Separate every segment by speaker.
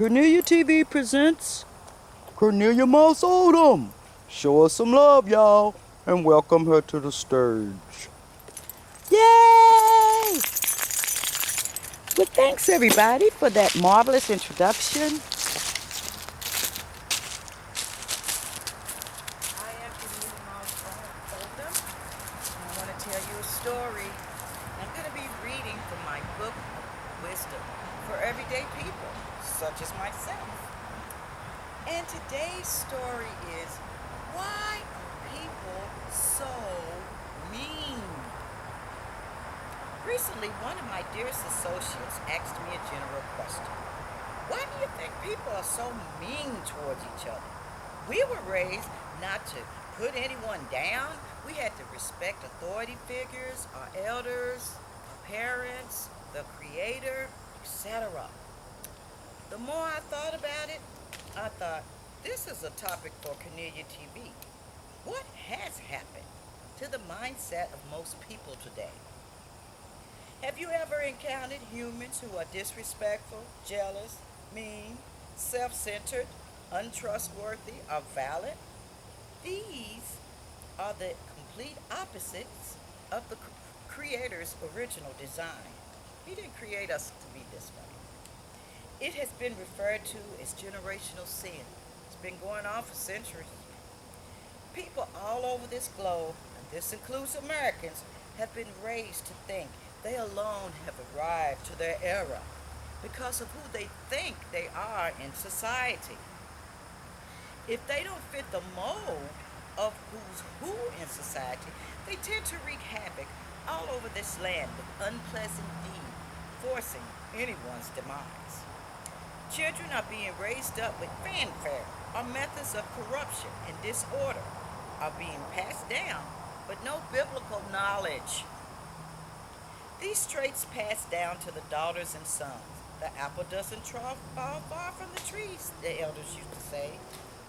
Speaker 1: Cornelia TV Presents Cornelia Moss-Oldham. Show us some love, y'all, and welcome her to the stage. Yay! Well, thanks everybody for that marvelous introduction. I am Cornelia Moss-Oldham, and I want to tell you a story. I'm going to be reading from my book of wisdom for everyday people, such as myself. And today's story is, why are people so mean? Recently, one of my dearest associates asked me a general question. Why do you think people are so mean towards each other? We were raised not to put anyone down. We had to respect authority figures, our elders, our parents, the creator, etc. The more I thought about it, I thought, this is a topic for Cornelia TV. What has happened to the mindset of most people today? Have you ever encountered humans who are disrespectful, jealous, mean, self-centered, untrustworthy, or violent? These are the complete opposites of the Creator's original design. He didn't create us to be this way. It has been referred to as generational sin. It's been going on for centuries. People all over this globe, and this includes Americans, have been raised to think they alone have arrived to their era because of who they think they are in society. If they don't fit the mold of who's who in society, they tend to wreak havoc all over this land with unpleasant deeds, forcing anyone's demise. Children are being raised up with fanfare, or methods of corruption and disorder are being passed down, but no biblical knowledge. These traits passed down to the daughters and sons. The apple doesn't fall far from the trees, the elders used to say.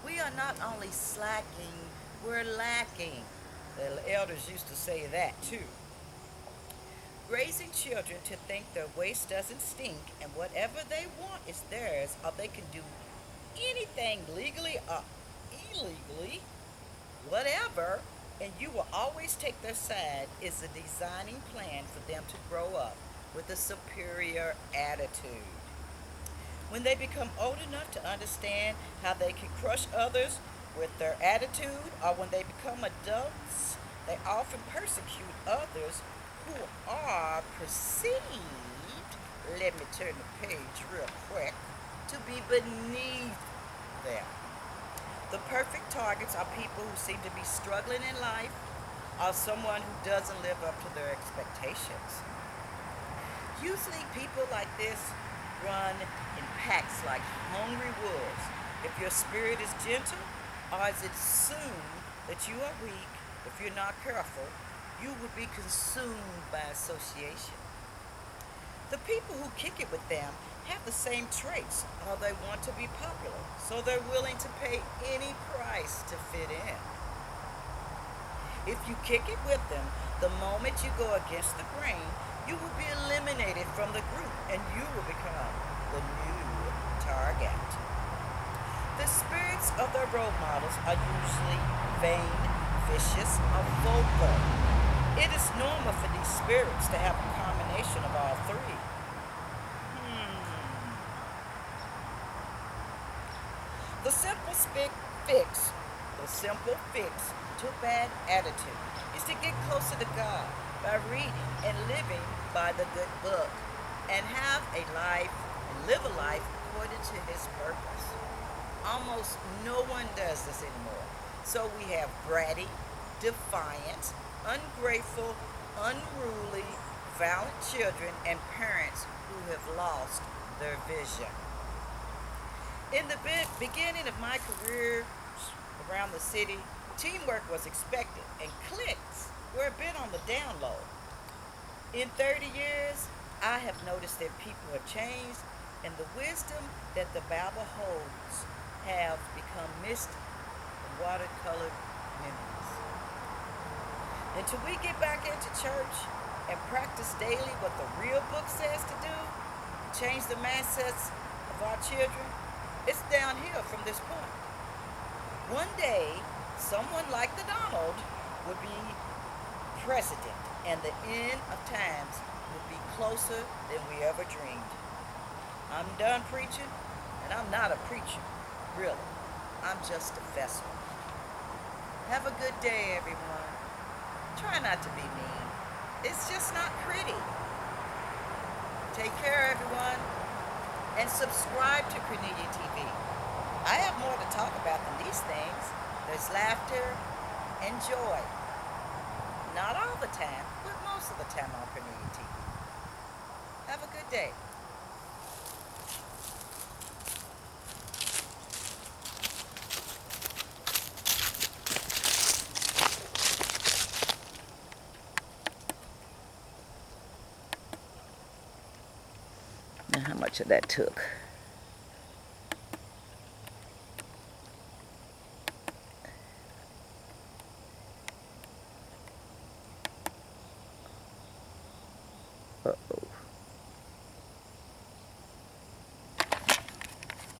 Speaker 1: We are not only slacking, we're lacking. The elders used to say that too. Raising children to think their waste doesn't stink and whatever they want is theirs, or they can do anything legally or illegally, whatever, and you will always take their side, is a designing plan for them to grow up with a superior attitude. When they become old enough to understand how they can crush others with their attitude, or when they become adults, they often persecute others who are perceived, let me turn the page real quick, to be beneath them. The perfect targets are people who seem to be struggling in life, or someone who doesn't live up to their expectations. Usually people like this run in packs like hungry wolves. If your spirit is gentle, or is it assumed that you are weak, if you're not careful, you would be consumed by association. The people who kick it with them have the same traits, or they want to be popular, so they're willing to pay any price to fit in. If you kick it with them, the moment you go against the grain, you will be eliminated from the group and you will become the new target. The spirits of their role models are usually vain, vicious, or vocal. It is normal for these spirits to have a combination of all three. The simple fix to a bad attitude is to get closer to God by reading and living by the good book and live a life according to His purpose. Almost no one does this anymore. So we have bratty, defiant, ungrateful, unruly, violent children and parents who have lost their vision. In the beginning of my career around the city, teamwork was expected and cliques were a bit on the down low. In 30 years, I have noticed that people have changed and the wisdom that the Bible holds have become mist and watercolored memories. Until we get back into church and practice daily what the real book says to do, change the mindsets of our children, it's downhill from this point. One day, someone like the Donald would be president, and the end of times would be closer than we ever dreamed. I'm done preaching, and I'm not a preacher, really. I'm just a vessel. Have a good day, everyone. Try not to be mean. It's just not pretty. Take care, everyone, and subscribe to Cornelia TV. I have more to talk about than these things. There's laughter and joy. Not all the time, but most of the time on Cornelia TV. Have a good day. Now, how much of that took? Uh-oh.